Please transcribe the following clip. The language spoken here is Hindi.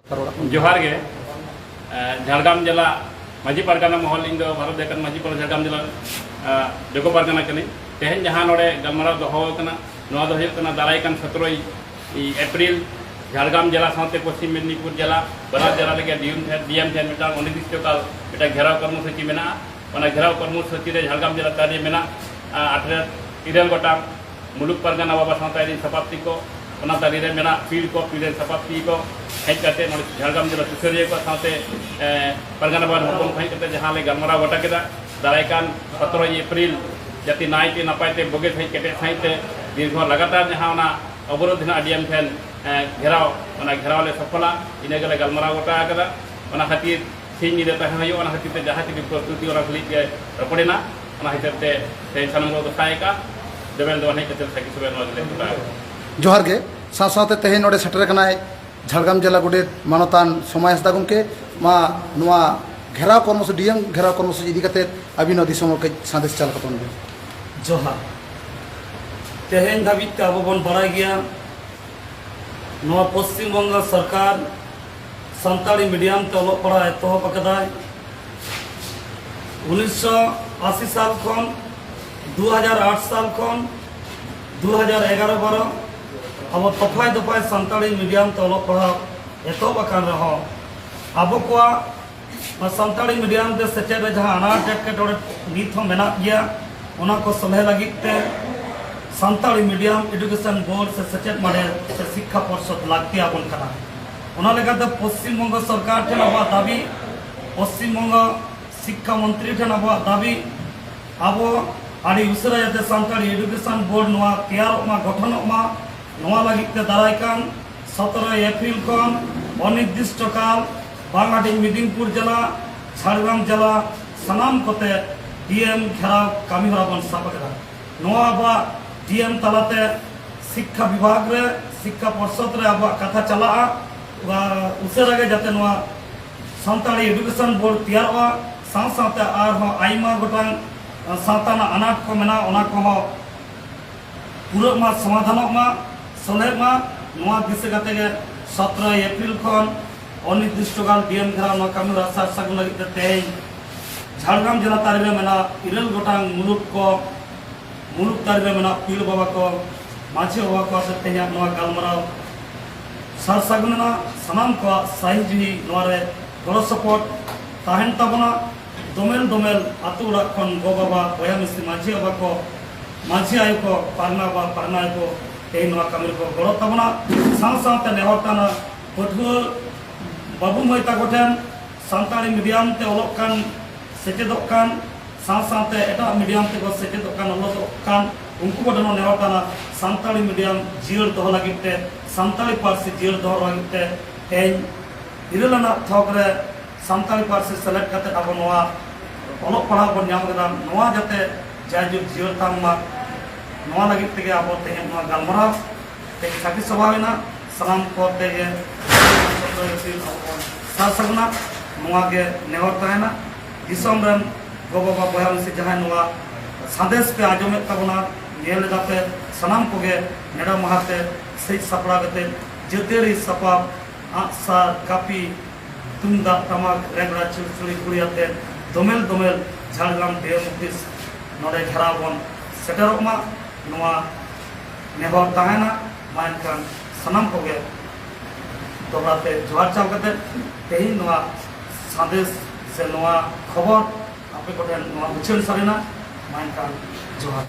जोहार गे झाड़ग्राम जिला माझी पारगाना महल इन भारत देश माझी पार झाड़ग्राम जिला जोगो पारगाना कनी तेहन जहाँ नोड़े गलमाराव दोहोकना दारायकान 17 एप्रिल झाड़ग्राम जिला साथे पश्चिम मेदिनीपुर जिला बनार जिला लगे डीएम ठेन मिटांग अनिर्दिष्टकाल मिटा घेराव कर्मसूची मेना ओना घेराव कर्मसूची रे झाड़ग्राम जिला तारी मेना 8 गोटांग मुलुक पारगाना बाबा सावता सपाप्ति को ओना तारी रे मेना फील्ड को फील्ड सपाप्ति को हेज करते झाड़ग्राम जिला सुसरिया को साथे पारगाना बार हपन हेज करते जहाँ ले गलमाराव गोटा केदा दारायकान 17 एप्रिल जाति नायते नपायते बगे हेज करते साइते दीर्घ लगातार जहाँ ओना अवरोध ना डीएम ठेन घेराव घेराव ले सफला इने गले गलमाराव गोटा कदा ओना खातिर सिंह निदे तहन हयो ओना खातिर जहाँ की प्रस्तुति और खली के रपड़ेना ओना हिसाबते ते सानम रो दसायका देवेल दो हेज करते सकी सुबे नो ले जोहार गे साथ तेहे नोड़े सेटर कनाय झाड़ग्राम जिला गोडेत मानतान समय हांसदा गमके मा नुआ घेराव कर्मसूची डीएम घेराव कर्मसूची इदी कते अबिनो दिसम के संदेश चाल कतन बे जोहार तेहेन धाबित अब बन बड़ाई गया नुआ पश्चिम बंग सरकार संताली मीडियम ते ओलो पढ़ा एतहब अकदाय 1980 साल खन 2008 साल खन 2011-12 अब दफाय दफाय सानताली मीडियम ते ओलो पढ़ा एतहब अकान रहो अब को सानताली मीडियम ते सेचेद रे जहां अनाट एटकेटोड़े नित हो मेना गया ओना को सलहे लगित ते सानताली मीडियम एजुकेशन बोर्ड से सेचेद माने से शिक्षा परिषद लागती आबन कना ओना लेगाते पश्चिम बंग सरकार ठेन अब दाबी पश्चिम बंग शिक्षा मंत्री ठेन अब दाबी अब आड़ी उसरा जाते सानताली एजुकेशन बोर्ड नोआ तैयारोमा गठनोमा नोआ लगित दारायकान 17 एप्रिल खन अनिर्दिष्टकाल बांगाटी मेदिनीपुर जिला झाड़ग्राम जिला सानाम कोते डीएम घेराव कामी हरा बन सापकदा नोआ अब डीएम तलाते शिक्षा विभाग रे शिक्षा परिषद रे अब कथा चला उसरा गे जाते नोआ सानताली एजुकेशन बोर्ड तैयारोआ साथ साथे आर आइमा गोटां सावताना अनाट को मेना ओना को पूरा मा समाधान मा सलहे मा नोआ दिसे गते गे 17 एप्रिल खन अनिर्दिष्टकाल डीएम घेराव ना कामी हरा सार सागुन लगित तेहेन झाड़ग्राम जिला तारीबे मेना 9 गोटां मुलुक तारीबे मेना पील बाबा को माझी बाबा को आते तेहेन नोआ गलमाराव सार सागुनना सानाम को साही जुही नोआ रे गड़ सपोर्ट ताहेन ताबना दोमेल दोमेल आतु उड़ा खन गो बाबा बया मिस्त्री माझी बाबा को माझी आयो को पारना बा पारना आयो को तेहेन नोआ कामी को गड़ ताबना साथ साथ नेहरताना पठुआ बाबू मैता गोठेन सानताली मीडियम ते ओलोक कान सेचेदोक कान साथ साथ एटा मीडियम ते को सेचेदोक कान ओलोक कान उनको गोठन नेहरताना सानताली मीडियम जियर दोह लगित ते सानताली पार्सी जियर दोह लगित ते तेहेन इरलना थोक रे सानताली पार्सी सेलेक्ट कते अब नोआ ओलोक पढ़ा बन नाम कदा नोआ जाते जायजुग जियर तांगमा नोआ लगित तेगे अब तेहेन नोआ गलमाराव ते साकी सभावेना सलाम को तेगे सार सगुना नोआ गे नेहर ताहेना दिसम रन गो बाबा बया मिसी जहां नोआ संदेश पे आजमे तबना नेल दाते सनाम कोगे नेडा महाते सही सपड़ा गते जतेरी सपाप आसा कापी तुंदा तमाक रेगड़ा चुड़ी कुड़ियाते दोमेल दोमेल झाड़ग्राम डीएम ऑफिस नोडे घेराव बन सेटरमा नोआ नेहर ताहेना मानकान सनाम कोगे दोबाते जोहार चाव करते तेही नोआ संदेश से नोआ खबर आपे कोठे नोआ उछल सरेना मानकान जोहार।